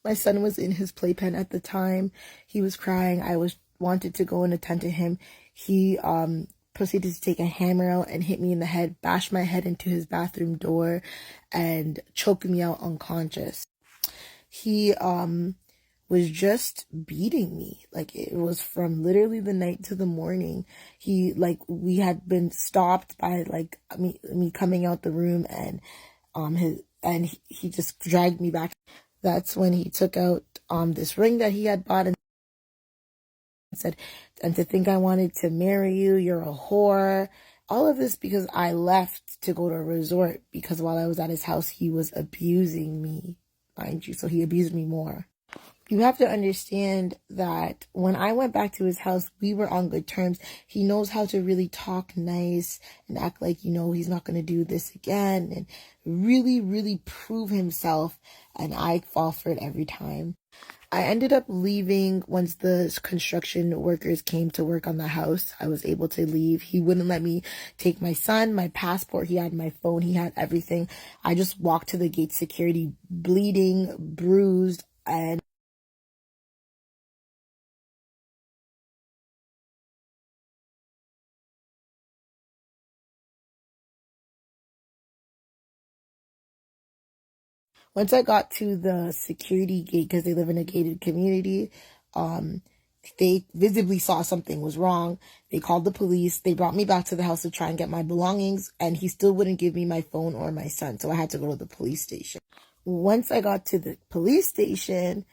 My son was in his playpen at the time. He was crying. I wanted to go and attend to him. He proceeded to take a hammer out and hit me in the head, bash my head into his bathroom door, and choke me out unconscious. He was just beating me. Like, it was from literally the night to the morning. We had been stopped by like me coming out the room, and he just dragged me back. That's when he took out this ring that he had bought and said, "And to think I wanted to marry you, you're a whore." All of this because I left to go to a resort, because while I was at his house, he was abusing me, mind you. So he abused me more. You have to understand that when I went back to his house, we were on good terms. He knows how to really talk nice and act like, he's not going to do this again, and really, really prove himself. And I fall for it every time. I ended up leaving once the construction workers came to work on the house. I was able to leave. He wouldn't let me take my son, my passport. He had my phone. He had everything. I just walked to the gate security, bleeding, bruised, and once I got to the security gate, because they live in a gated community, they visibly saw something was wrong. They called the police. They brought me back to the house to try and get my belongings, and he still wouldn't give me my phone or my son, so I had to go to the police station. Once I got to the police station,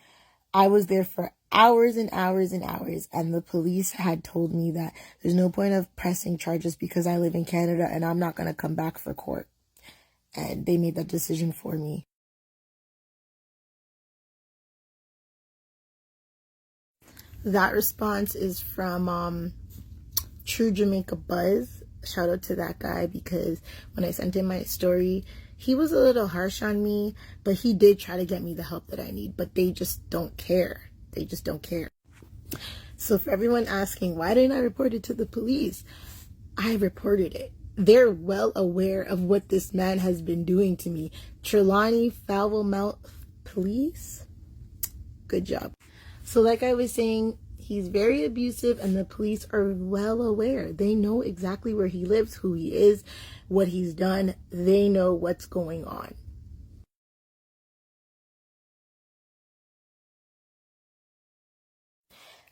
I was there for hours and hours and hours, and the police had told me that there's no point of pressing charges because I live in Canada and I'm not going to come back for court. And they made that decision for me. That response is from True Jamaica Buzz. Shout out to that guy, because when I sent him my story, he was a little harsh on me, but he did try to get me the help that I need. But they just don't care. They just don't care. So for everyone asking, why didn't I report it to the police? I reported it. They're well aware of what this man has been doing to me. Trelawney Foulmouth Police. Good job. So like I was saying, he's very abusive, and the police are well aware. They know exactly where he lives, who he is, what he's done. They know what's going on.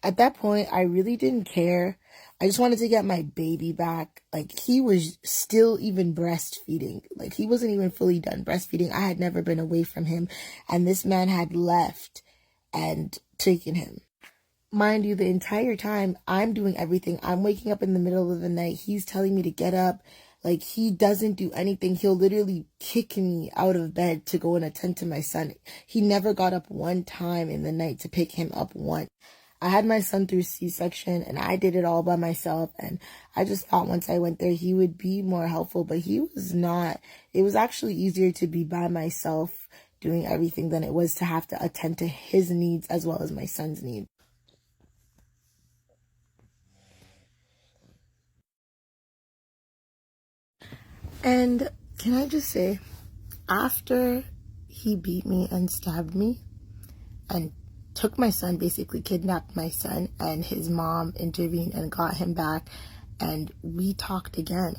At that point, I really didn't care. I just wanted to get my baby back. Like, he was still even breastfeeding. Like, he wasn't even fully done breastfeeding. I had never been away from him, and this man had left and taken him. Mind you, the entire time I'm doing everything. I'm waking up in the middle of the night. He's telling me to get up. Like, he doesn't do anything. He'll literally kick me out of bed to go and attend to my son. He never got up one time in the night to pick him up once. I had my son through C-section, and I did it all by myself, and I just thought once I went there he would be more helpful, but he was not. It was actually easier to be by myself doing everything than it was to have to attend to his needs as well as my son's needs. And can I just say, after he beat me and stabbed me and took my son, basically kidnapped my son, and his mom intervened and got him back, and we talked again.